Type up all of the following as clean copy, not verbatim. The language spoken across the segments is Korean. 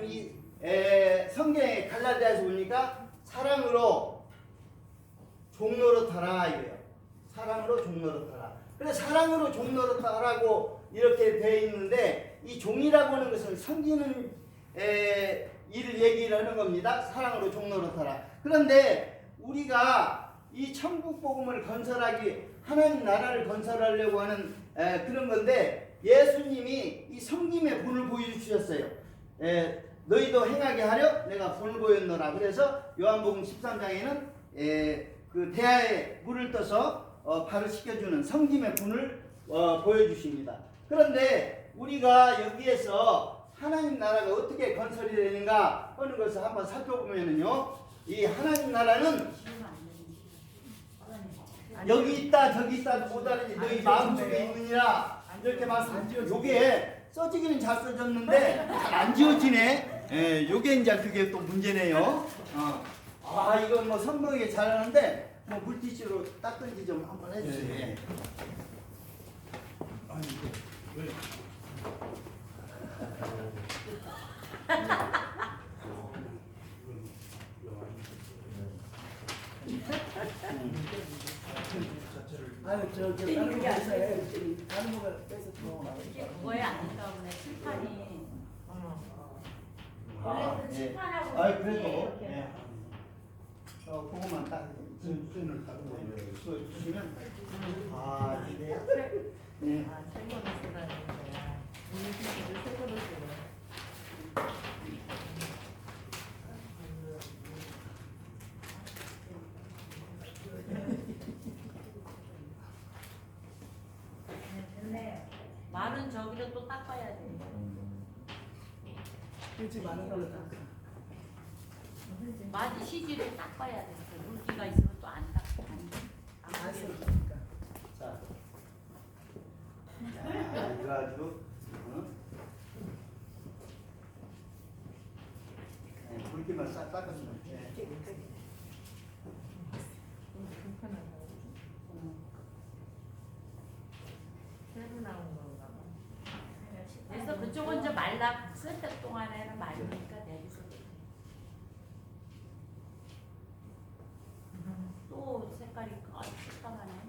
이 성경에 갈라디아서 보니까 사랑으로 종노릇하라 이거예요. 사랑으로 종노릇하라. 그래서 사랑으로 종노릇하라고 이렇게 되어 있는데 이 종이라고 하는 것은 섬기는 일을 얘기를 하는 겁니다. 사랑으로 종노릇하라. 그런데 우리가 이 천국 복음을 건설하기 하나님 나라를 건설하려고 하는 그런 건데 예수님이 이 섬김의 본을 보여주셨어요. 너희도 행하게 하려 내가 본을 보였노라. 그래서 요한복음 13장에는 그 대야에 물을 떠서 발을 씻겨주는 섬김의 본을 보여주십니다. 그런데 우리가 여기에서 하나님 나라가 어떻게 건설이 되는가 하는 것을 한번 살펴보면은요, 이 하나님 나라는 여기 있다 저기 있다도 못하는지 너희 마음속에 있느니라 이렇게 말씀하죠. 요게 써지기는 잘 써졌는데 잘 안 지워지네. 요게 이제 그게 또 문제네요. 이건 뭐 성경에 잘하는데 뭐 물티슈로 닦든지 좀 한번 해주세요. 네. 아니 왜? 아유 저 다른 거 해서 다른 거 빼서 더. 이게 그거에 아닌가 보네. 칠판이. 원래 그 칠판하고. 그래도 이렇게. 그거만 딱 끈을 따고 주시면 이래요. 네. 새 거를 쓰라는 거야. 우리 친구들 새 거를 쓰래. 말은 저기로 또 닦아야 돼. 그렇지 많은 걸로 다. 말이 CG로 닦아야 돼. 물기가 있으면 또 안 닦고 안 쓰니까. 자, 이래가지고 물기만 싹 닦아주면 돼. 새로 나온 건가 봐. 그래서 그쪽은 이제 말라 쓸 때 동안에는 말리니까 내리서 또 색깔이 깜깜하네.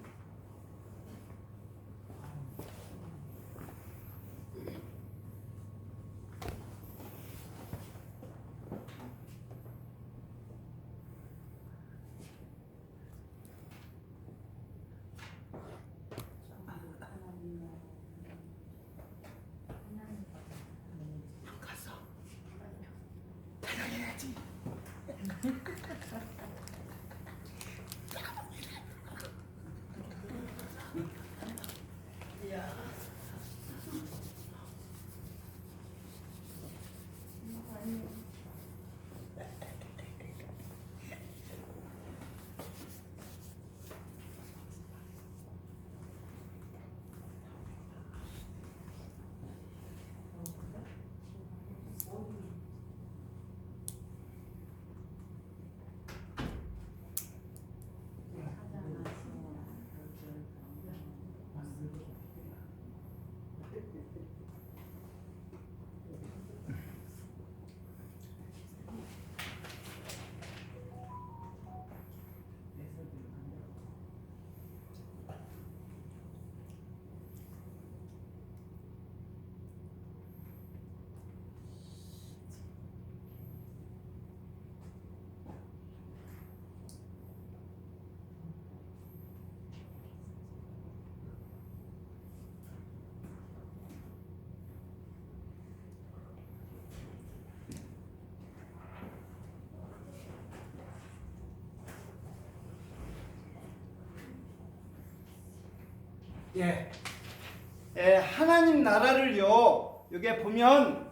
하나님 나라를요, 여기 보면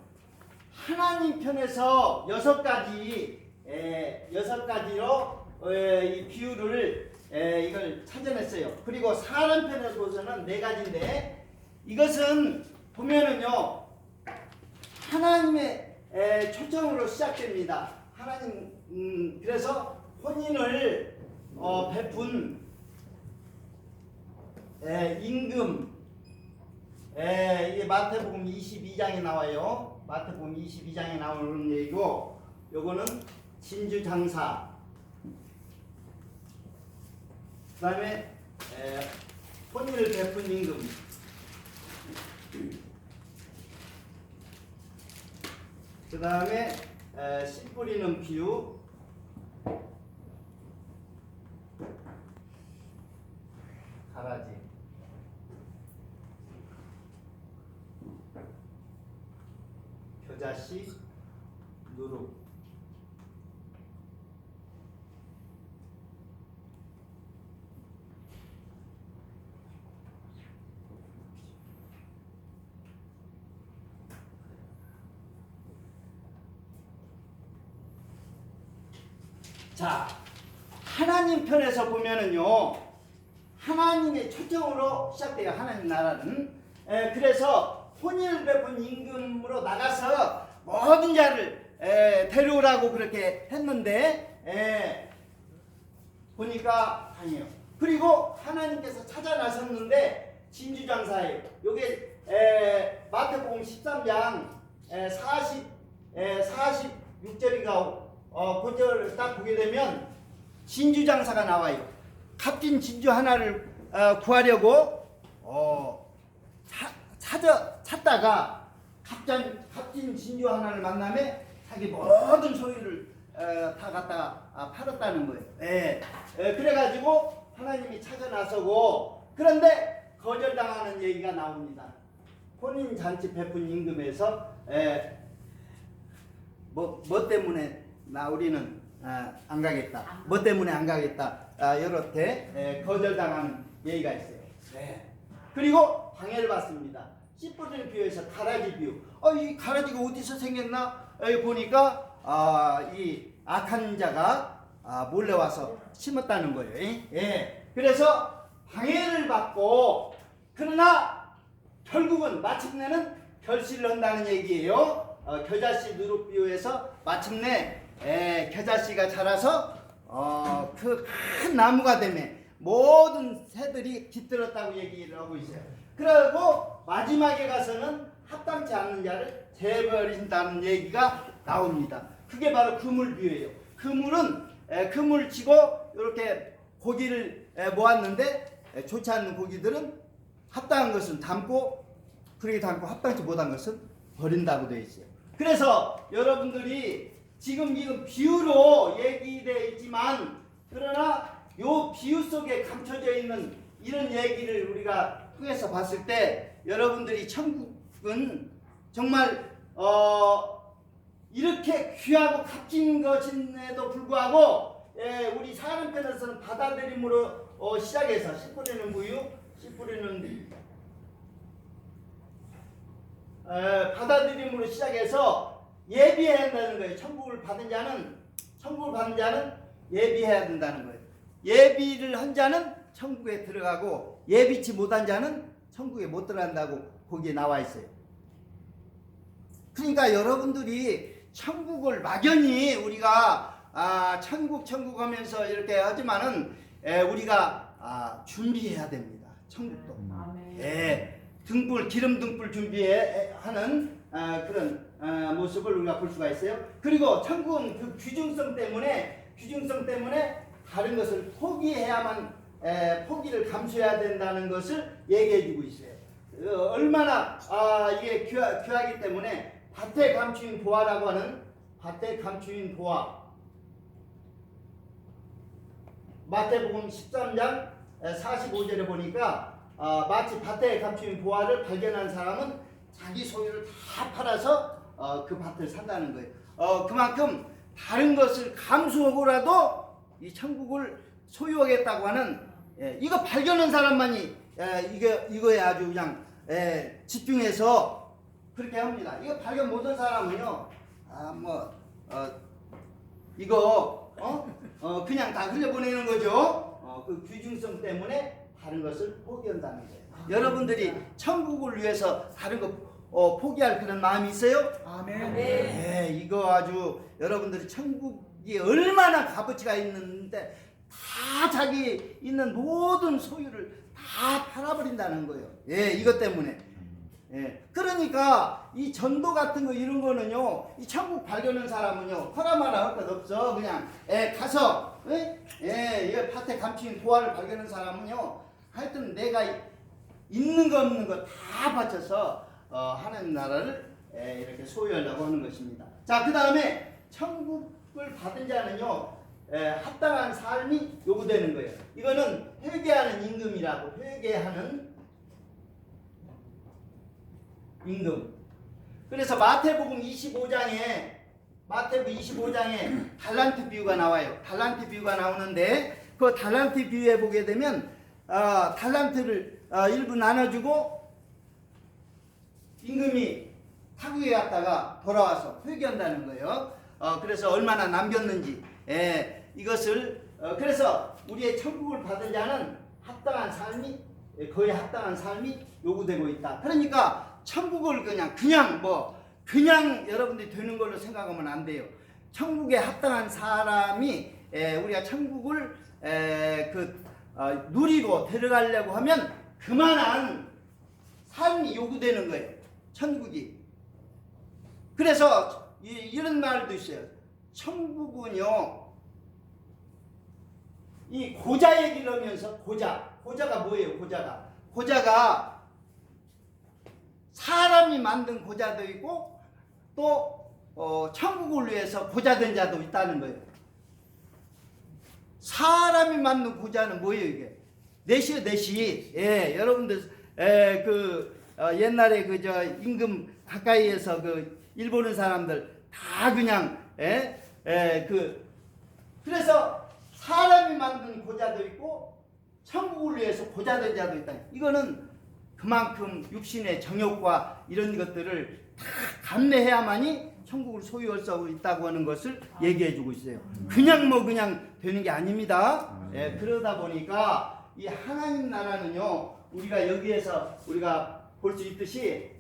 하나님 편에서 여섯 가지로 이 비유를 이걸 찾아냈어요. 그리고 사람 편에서 보서는 네 가지인데 이것은 보면은요 하나님의 초청으로 시작됩니다. 하나님 그래서 혼인을 베푼 임금, 이게 마태복음 22장에 나와요. 마태복음 22장에 나오는 얘기고, 요거는 진주장사. 그 다음에 혼인을 베푼 임금. 그 다음에 씨 뿌리는 비유. 가라지. 겨자씨, 누룩. 자, 하나님 편에서 보면은요, 하나님의 초점으로 시작돼요. 하나님 나라는. 그래서 혼인을 베푼 임금으로 나가서 모든 자를 데려오라고 그렇게 했는데, 보니까 아니에요. 그리고 하나님께서 찾아 나섰는데 진주장사예요. 요게 마태복음 13장 46절인가 9절을 딱 보게 되면 진주장사가 나와요. 값진 진주 하나를 구하려고 찾다가 값진 진주 하나를 만나면 자기 모든 소유를 다 갖다가 팔았다는 거예요. 그래가지고 하나님이 찾아 나서고, 그런데 거절당하는 얘기가 나옵니다. 혼인잔치 베푼 임금에서 뭐 때문에 우리는 안 가겠다. 뭐 때문에 안 가겠다. 이렇게 거절당하는 얘기가 있어요. 그리고 방해를 받습니다. 씨 뿌리는 비유에서 가라지 비유. 이 가라지가 어디서 생겼나? 여기 보니까 이 악한 자가 몰래 와서 심었다는 거예요. 그래서 방해를 받고, 그러나 결국은 마침내는 결실을 한다는 얘기예요. 겨자씨 누룩 비유에서 마침내 겨자씨가 자라서 그 큰 나무가 되면 모든 새들이 깃들었다고 얘기를 하고 있어요. 그리고 마지막에 가서는 합당치 않는 자를 제버린다는 얘기가 나옵니다. 그게 바로 그물 비유예요. 그물은 그물 치고 이렇게 고기를 모았는데 좋지 않는 고기들은 합당한 것은 담고, 그렇게 담고 합당치 못한 것은 버린다고 되어 있어요. 그래서 여러분들이 지금 이건 비유로 얘기되어 있지만, 그러나 요 비유 속에 감춰져 있는 이런 얘기를 우리가 통해서 봤을 때, 여러분들이 천국은 정말 이렇게 귀하고 값진 것임에도 불구하고 우리 사람 편에서는 받아들임으로 시작해서 씨 뿌리는 무유, 씨 뿌리는 받아들임으로 시작해서 예비해야 한다는 거예요. 천국을 받은 자는 예비해야 된다는 거예요. 예비를 한 자는 천국에 들어가고, 예비치 못한 자는 천국에 못 들어간다고 거기에 나와 있어요. 그러니까 여러분들이 천국을 막연히 우리가 천국 하면서 이렇게 하지만은 우리가 준비해야 됩니다. 천국도. 기름 등불 준비하는 그런 모습을 우리가 볼 수가 있어요. 그리고 천국은 그 귀중성 때문에 다른 것을 포기해야만, 포기를 감수해야 된다는 것을 얘기해주고 있어요. 얼마나 이게 귀하기 때문에 밭에 감추인 보화라고 하는, 밭에 감추인 보화, 마태복음 13장 45절에 보니까 마치 밭에 감추인 보화를 발견한 사람은 자기 소유를 다 팔아서 그 밭을 산다는 거예요. 그만큼 다른 것을 감수하고라도 이 천국을 소유하겠다고 하는, 이거 발견한 사람만이 이거에 아주 그냥 집중해서 그렇게 합니다. 이거 발견 못한 사람은요, 이거 그냥 다 흘려보내는 거죠. 그 귀중성 때문에 다른 것을 포기한다는 거예요. 여러분들이 천국을 위해서 다른 거 포기할 그런 마음이 있어요? 아멘. 네, 이거 아주 여러분들이 천국이 얼마나 값어치가 있는데 다 자기 있는 모든 소유를 다 팔아버린다는 거예요. 이것 때문에. 예. 그러니까 이 전도 같은 거 이런 거는요, 이 천국 발견한 사람은요, 허라마라 할 것 없어. 그냥 가서 이 밭에 감추인 도화를 발견한 사람은요, 하여튼 내가 있는 거 없는 거 다 바쳐서 하나님 나라를 이렇게 소유하려고 하는 것입니다. 자, 그 다음에 천국을 받은 자는요, 합당한 삶이 요구되는 거예요. 이거는 회개하는 임금이라고, 회개하는 임금. 그래서 마태복음 25장에 달란트 비유가 나와요. 달란트 비유가 나오는데 그 달란트 비유에 보게 되면 달란트를 일부 나눠주고 임금이 타국에 갔다가 돌아와서 회개한다는 거예요. 그래서 얼마나 남겼는지 이것을 그래서 우리의 천국을 받은 자는 합당한 삶이 거의 합당한 삶이 요구되고 있다. 그러니까 천국을 그냥 여러분들이 되는 걸로 생각하면 안 돼요. 천국에 합당한 사람이 우리가 천국을 누리고 데려가려고 하면 그만한 삶이 요구되는 거예요. 천국이. 그래서 이런 말도 있어요. 천국은요, 이 고자 얘기를 하면서 고자가 뭐예요? 고자가 사람이 만든 고자도 있고 또 천국을 위해서 고자된 자도 있다는 거예요. 사람이 만든 고자는 뭐예요? 이게 내시. 여러분들 옛날에 임금 가까이에서 일 보는 사람들 다 그냥 그래서 사람이 만든 고자도 있고 천국을 위해서 고자된 자도 있다. 이거는 그만큼 육신의 정욕과 이런 것들을 다 감내해야만이 천국을 소유할 수 있다고 하는 것을 얘기해주고 있어요. 그냥 되는 게 아닙니다. 그러다 보니까 이 하나님 나라는요, 우리가 여기에서 우리가 볼 수 있듯이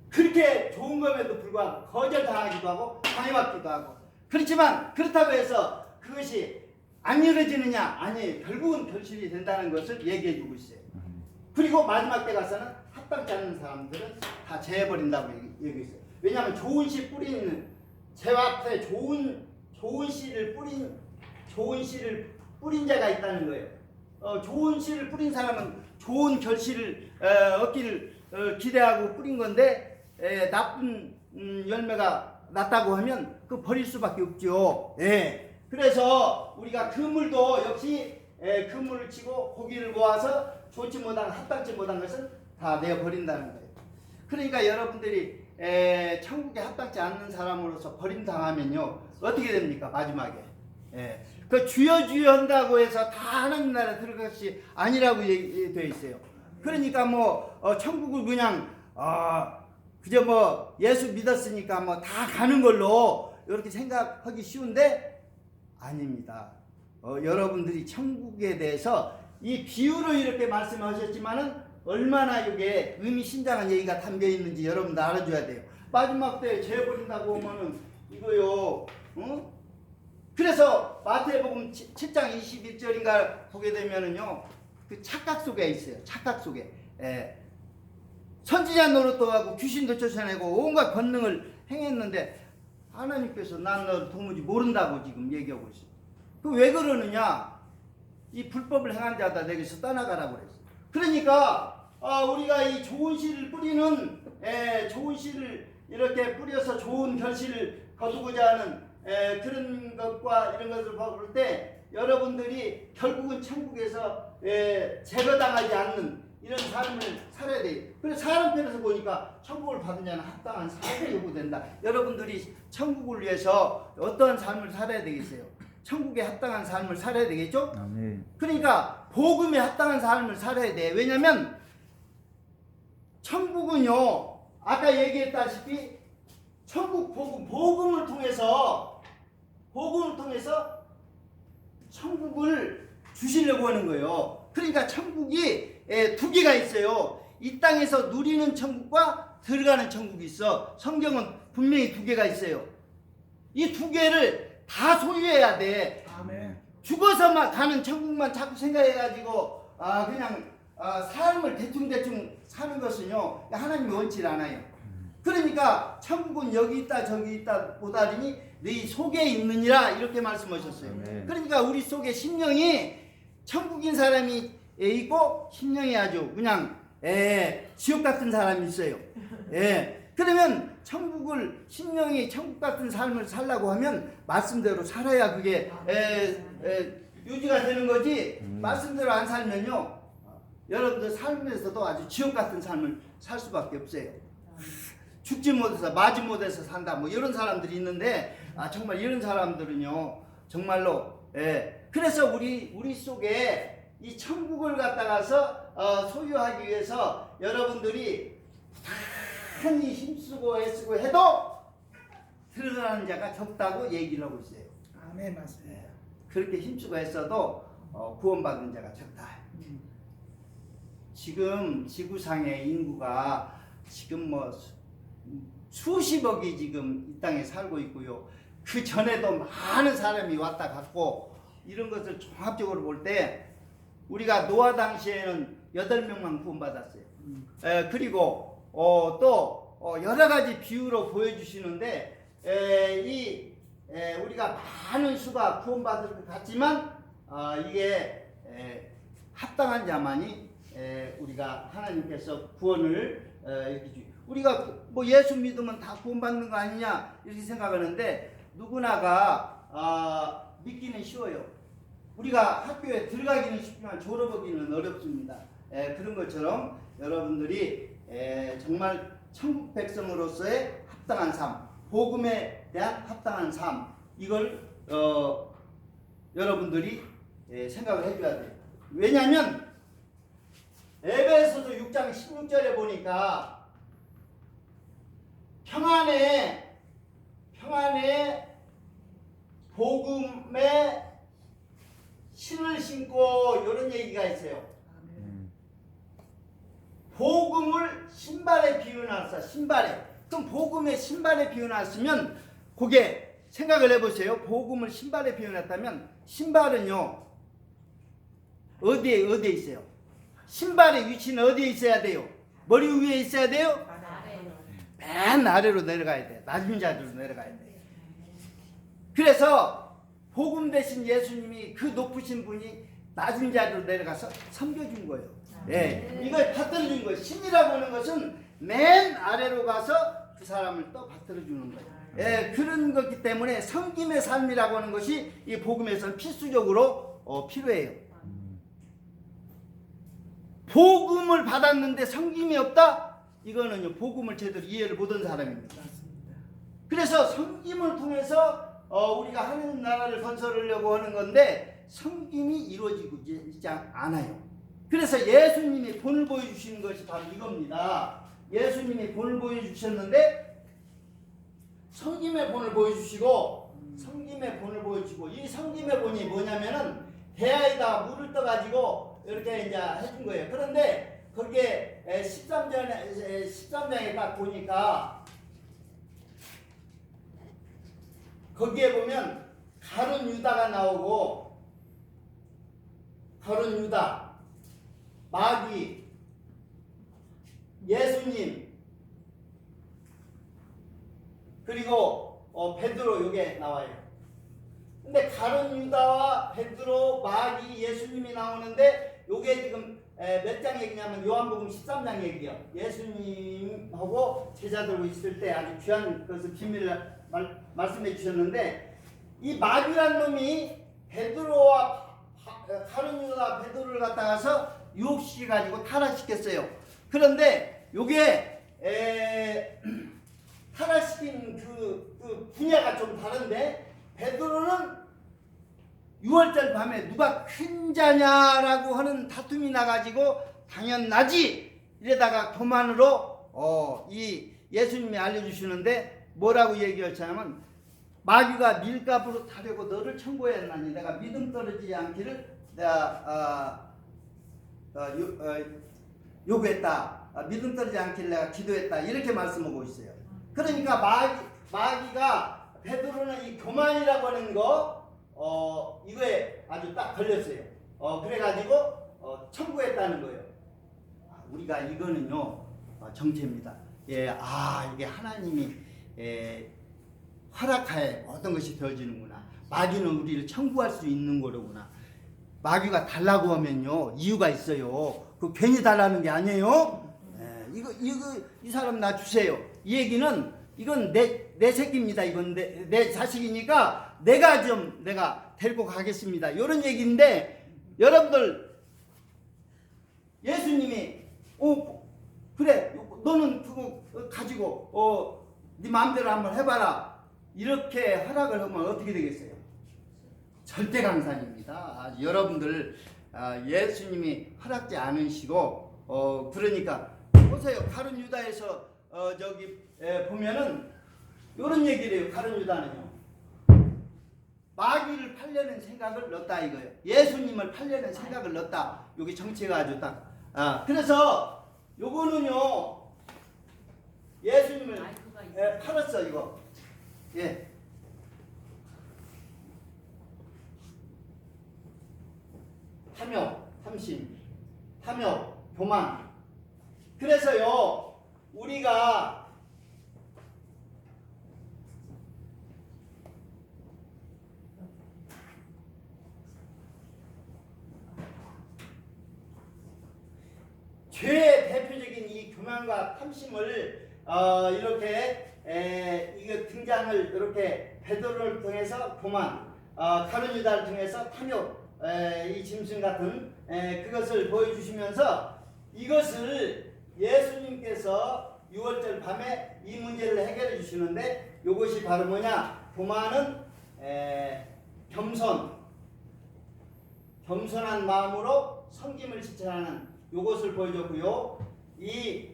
그렇게 좋은 것에도 불구하고 거절당하기도 하고 방해받기도 하고, 그렇지만 그렇다고 해서 그것이 안 이루어지느냐? 아니, 결국은 결실이 된다는 것을 얘기해주고 있어요. 그리고 마지막 때 가서는 합당치 않는 사람들은 다 제해버린다고 얘기했어요. 왜냐하면 좋은 씨 뿌리는 제와태 좋은 씨를 뿌린 자가 있다는 거예요. 좋은 씨를 뿌린 사람은 좋은 결실을 얻기를 기대하고 뿌린 건데 나쁜 열매가 났다고 하면 그 버릴 수밖에 없죠. 그래서 우리가 그물도 역시 그물을 치고 고기를 모아서 좋지 못한 합당치 못한 것은 다 내어버린다는 거예요. 그러니까 여러분들이 천국에 합당치 않는 사람으로서 버림당하면요, 어떻게 됩니까? 마지막에 그 주여 한다고 해서 다 하나님 나라에 들어갈 것이 아니라고 되어 있어요. 그러니까 천국을 그냥 그저 예수 믿었으니까 다 가는 걸로 이렇게 생각하기 쉬운데 아닙니다. 여러분들이 천국에 대해서 이 비유로 이렇게 말씀하셨지만은 얼마나 이게 의미심장한 얘기가 담겨 있는지 여러분들 알아줘야 돼요. 마지막 때 재버린다고 하면은 이거요. 그래서 마태복음 7장 21절인가 보게 되면은요, 그 착각 속에 있어요. 착각 속에. 선지자 노릇도 하고 귀신도 쫓아내고 온갖 권능을 행했는데 하나님께서 난 너 도무지 모른다고 지금 얘기하고 있어요. 그 왜 그러느냐? 이 불법을 행한 자다 내게서 떠나가라고 그랬어요. 그러니까 우리가 이 좋은 씨를 뿌리는 좋은 씨를 이렇게 뿌려서 좋은 결실을 거두고자 하는 그런 것과 이런 것을 볼 때 여러분들이 결국은 천국에서 제거당하지 않는 이런 삶을 살아야 돼요. 그래서 사람 편에서 보니까 천국을 받은 자는 합당한 삶이 요구된다. 여러분들이 천국을 위해서 어떠한 삶을 살아야 되겠어요? 천국에 합당한 삶을 살아야 되겠죠? 아멘. 그러니까 복음에 합당한 삶을 살아야 돼. 왜냐면 천국은요, 아까 얘기했다시피 천국 복음을 통해서 천국을 주시려고 하는 거예요. 그러니까 천국이 두 개가 있어요. 이 땅에서 누리는 천국과 들어가는 천국이 있어. 성경은 분명히 두 개가 있어요. 이 두 개를 다 소유해야 돼. 아멘. 죽어서만 가는 천국만 자꾸 생각해가지고 그냥 삶을 대충대충 사는 것은요 하나님이 원치 않아요. 그러니까 천국은 여기 있다 저기 있다 보다니 너희 속에 있느니라 이렇게 말씀하셨어요. 그러니까 우리 속에 심령이 천국인 사람이 있고 심령이 아주 그냥 지옥 같은 사람이 있어요. 그러면 심령이 천국 같은 삶을 살라고 하면 말씀대로 살아야 그게 유지가 되는 거지. 말씀대로 안 살면요 여러분들 삶에서도 아주 지옥 같은 삶을 살 수밖에 없어요. 죽지 못해서 마지 못해서 산다 뭐 이런 사람들이 있는데 정말 이런 사람들은요 정말로 그래서 우리 속에 이 천국을 갖다가서 소유하기 위해서 여러분들이 많이 힘쓰고 애쓰고 해도 들어가는 자가 적다고 얘기를 하고 있어요. 아멘 맞습니다. 그렇게 힘쓰고 했어도 구원받는 자가 적다. 지금 지구상의 인구가 지금 뭐 수십억이 지금 이 땅에 살고 있고요. 그 전에도 많은 사람이 왔다 갔고 이런 것을 종합적으로 볼 때 우리가 노아 당시에는 8명만 구원받았어요. 그리고 또 여러 가지 비유로 보여주시는데 우리가 많은 수가 구원받을 것 같지만 이게 합당한 자만이 우리가 하나님께서 구원을 이렇게 우리가 뭐 예수 믿으면 다 구원받는 거 아니냐 이렇게 생각하는데 누구나가 믿기는 쉬워요. 우리가 학교에 들어가기는 쉽지만 졸업하기는 어렵습니다. 그런 것처럼 여러분들이 정말 천국 백성으로서의 합당한 삶, 복음에 대한 합당한 삶 이걸 여러분들이 생각을 해줘야 돼요. 왜냐하면 에베소서 6장 16절에 보니까 평안에 복음에 신을 신고 이런 얘기가 있어요. 복음을 신발에 비유놨어. 신발에. 그럼 복음에 신발에 비유놨으면 그게 생각을 해보세요. 복음을 신발에 비유놨다면 신발은요 어디에 있어요? 신발의 위치는 어디에 있어야 돼요? 머리 위에 있어야 돼요? 맨 아래로 내려가야 돼. 낮은 자리로 내려가야 돼. 그래서 복음 대신 예수님이 그 높으신 분이 낮은 자리로 내려가서 섬겨준 거예요. 이걸 받들어준 거예요. 신이라고 하는 것은 맨 아래로 가서 그 사람을 또 받들어주는 거예요. 그런 거기 때문에 섬김의 삶이라고 하는 것이 이 복음에서는 필수적으로 필요해요. 복음을 받았는데 섬김이 없다? 이거는요 복음을 제대로 이해를 못한 사람입니다. 그래서 섬김을 통해서 우리가 하나님 나라를 건설하려고 하는 건데 섬김이 이루어지고 있지 않아요. 그래서 예수님이 본을 보여주시는 것이 바로 이겁니다. 예수님이 본을 보여주셨는데 섬김의 본을 보여주시고 이 섬김의 본이 뭐냐면은 대야에다 물을 떠가지고 이렇게 이제 해준 거예요. 그런데 거기에 13장에 딱 보니까 거기에 보면 가룟 유다가 나오고 가룟 유다, 마귀, 예수님 그리고 베드로 요게 나와요. 근데 가룟 유다와 베드로, 마귀, 예수님이 나오는데 요게 지금 몇 장 얘기냐면 요한복음 13장 얘기요. 예수님하고 제자들하고 있을 때 아주 귀한 것을 비밀을 말씀해 주셨는데 이 마귀란 놈이 베드로와 가룟 유다 베드로를 갖다가서 유혹시켜 가지고 타락시켰어요. 그런데 요게 타락시킨 그 분야가 좀 다른데 베드로는 6월절 밤에 누가 큰 자냐라고 하는 다툼이 나가지고 당연나지 이래다가 교만으로 이 예수님이 알려주시는데 뭐라고 얘기하냐면 마귀가 밀가부로 타려고 너를 청구했나니 내가 믿음 떨어지지 않기를 내가 요구했다. 믿음 떨어지지 않기를 내가 기도했다. 이렇게 말씀하고 있어요. 그러니까 마귀가 베드로는 이 교만이라고 하는 거 이거에 아주 딱 걸렸어요. 그래가지고 청구했다는 거예요. 우리가 이거는요 정체입니다. 예, 이게 하나님이 허락하에 어떤 것이 되어지는구나. 마귀는 우리를 청구할 수 있는 거로구나. 마귀가 달라고 하면요 이유가 있어요. 그 괜히 달라는 게 아니에요. 이거 이 사람 나 주세요. 이 얘기는 이건 내 새끼입니다. 이건 내 자식이니까 내가 데리고 가겠습니다. 이런 얘기인데 여러분들 예수님이 그래 너는 그거 가지고 네 마음대로 한번 해봐라 이렇게 허락을 하면 어떻게 되겠어요? 절대 강산입니다. 여러분들 예수님이 허락지 않으시고 그러니까 보세요. 가룟 유다에서 저기 보면은 이런 얘기를 해요. 가룟 유다는요 마귀를 팔려는 생각을 넣었다 이거예요. 예수님을 팔려는 생각을 넣었다. 여기 정체가 아주 딱 그래서 요거는요 예수님을 팔았어 이거. 예. 탐욕, 탐심, 탐욕, 교만. 그래서요 우리가 죄의 대표적인 이 교만과 탐심을 이렇게 이게 등장을 이렇게 베드로를 통해서 교만, 가룟 유다를 통해서 탐욕, 이 짐승 같은 그것을 보여주시면서 이것을 예수님께서 6월절 밤에 이 문제를 해결해 주시는데 이것이 바로 뭐냐? 교만은 겸손한 마음으로 섬김을 실천하는 요것을 보여줬고요. 이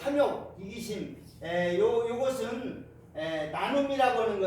탐욕, 이기심, 요것은 나눔이라고 하는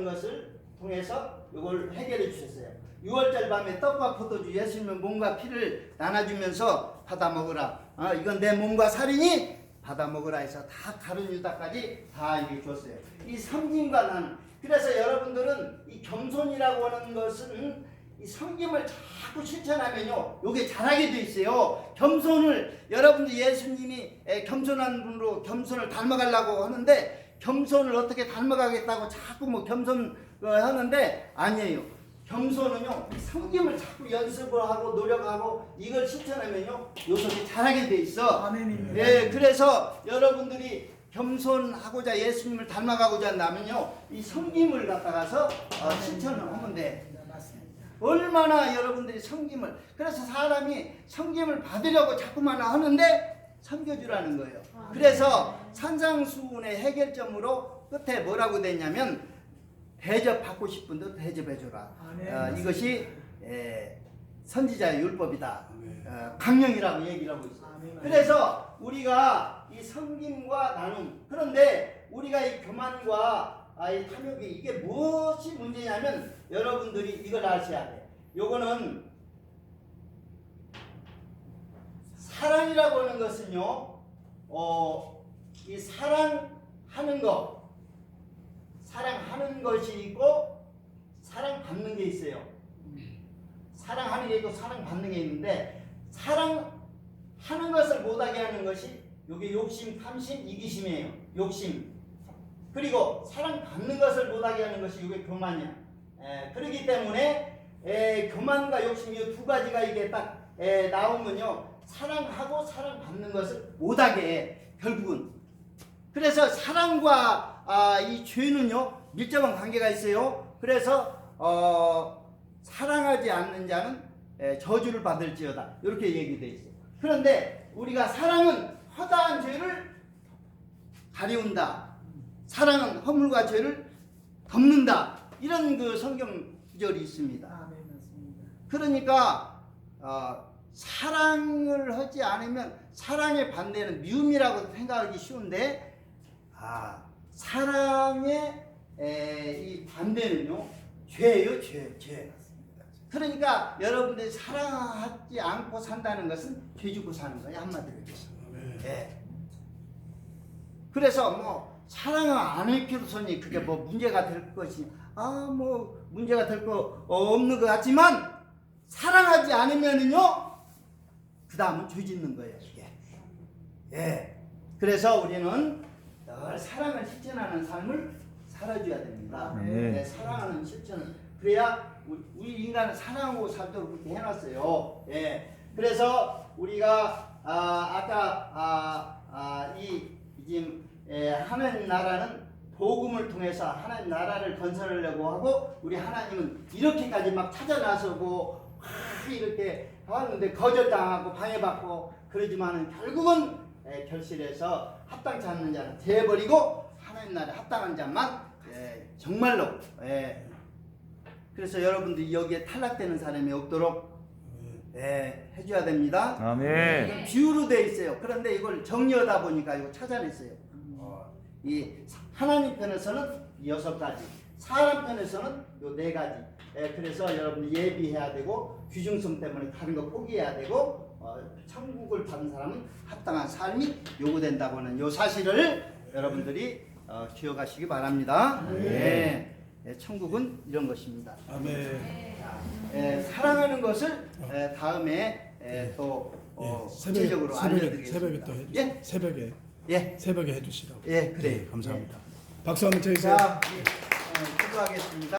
것을 통해서 요걸 해결해 주셨어요. 6월절 밤에 떡과 포도주 예수님의 몸과 피를 나눠주면서 받아 먹으라. 이건 내 몸과 살이니 받아 먹으라 해서 다 가룟 유다까지 다 이렇게 줬어요. 이 섬김과 나눔. 그래서 여러분들은 이 겸손이라고 하는 것은 이 섬김을 자꾸 실천하면요 요게 잘하게 돼 있어요. 겸손을 여러분들 예수님이 겸손한 분으로 겸손을 닮아가려고 하는데 겸손을 어떻게 닮아가겠다고 자꾸 뭐 겸손 하는데 아니에요. 겸손은요 섬김을 자꾸 연습을 하고 노력하고 이걸 실천하면요 요소를 잘하게 돼 있어. 아멘입니다. 예, 그래서 여러분들이 겸손하고자 예수님을 닮아가고자 한다면요 이 섬김을 갖다가서 실천을 하면 돼. 얼마나 여러분들이 섬김을 그래서 사람이 섬김을 받으려고 자꾸만 하는데 섬겨주라는 거예요. 그래서 산상수훈의 해결점으로 끝에 뭐라고 됐냐면 대접받고 싶은 데 대접해줘라. 이것이 선지자의 율법이다. 강령이라고 얘기를 하고 있어요. 그래서 우리가 이 섬김과 나눔 그런데 우리가 이 교만과 이 탐욕이 이게 무엇이 문제냐면 여러분들이 이걸 아셔야 돼요. 요거는 사랑이라고 하는 것은요 이 사랑하는 것이 있고 사랑받는 게 있어요. 사랑하는 게 있고 사랑받는 게 있는데 사랑하는 것을 못하게 하는 것이 요게 욕심, 탐심, 이기심이에요. 욕심. 그리고 사랑받는 것을 못하게 하는 것이 이게 교만이야. 그렇기 때문에 교만과 욕심 이 두 가지가 이게 딱 나오면요 사랑하고 사랑받는 것을 못하게 해 결국은. 그래서 사랑과 이 죄는요 밀접한 관계가 있어요. 그래서 사랑하지 않는 자는 저주를 받을지어다 이렇게 얘기되어 있어요. 그런데 우리가 사랑은 허다한 죄를 가리운다. 사랑은 허물과 죄를 덮는다. 이런 그 성경 구절이 있습니다. 그러니까 사랑을 하지 않으면 사랑의 반대는 미움이라고 생각하기 쉬운데 사랑의 이 반대는요 죄예요. 죄. 그러니까 여러분들이 사랑하지 않고 산다는 것은 죄 짓고 사는 거예요. 한마디로 얘기해서. 그래서 뭐 사랑을 안 해서니 그게 뭐 문제가 될 것이 뭐 문제가 될 거 없는 것 같지만 사랑하지 않으면은요 그 다음은 죄 짓는 거예요. 이게. 예. 그래서 우리는 늘 사랑을 실천하는 삶을 살아줘야 됩니다. 네. 예, 사랑하는 실천을. 그래야 우리 인간은 사랑하고 살도록 그렇게 해놨어요. 예. 그래서 우리가 아까 이 지금 하나님 나라는 복음을 통해서 하나님 나라를 건설하려고 하고 우리 하나님은 이렇게까지 막 찾아 나서고 이렇게 하는데 거절당하고 방해받고 그러지만은 결국은 결실해서 합당치 않는 자는 되어버리고 하나님 나라에 합당한 자만 정말로 그래서 여러분들이 여기에 탈락되는 사람이 없도록 해줘야 됩니다. 아멘. 이건 비유로 되어 있어요. 그런데 이걸 정리하다 보니까 이거 찾아냈어요. 이 하나님 편에서는 6가지, 사람 편에서는 요 4가지. 그래서 여러분이 예비해야 되고 귀중성 때문에 다른 거 포기해야 되고 천국을 받은 사람은 합당한 삶이 요구된다고 하는 요 사실을 여러분들이 기억하시기 바랍니다. 천국은 이런 것입니다. 아멘. 사랑하는 것을 다음에 또 구체적으로 알려드리겠습니다. 새벽에 또 해주세요. 예? 새벽에. 예. 새벽에 해주시라고. 예, 그래요. 감사합니다. 박수 한번 쳐주세요. 자, 기도하겠습니다.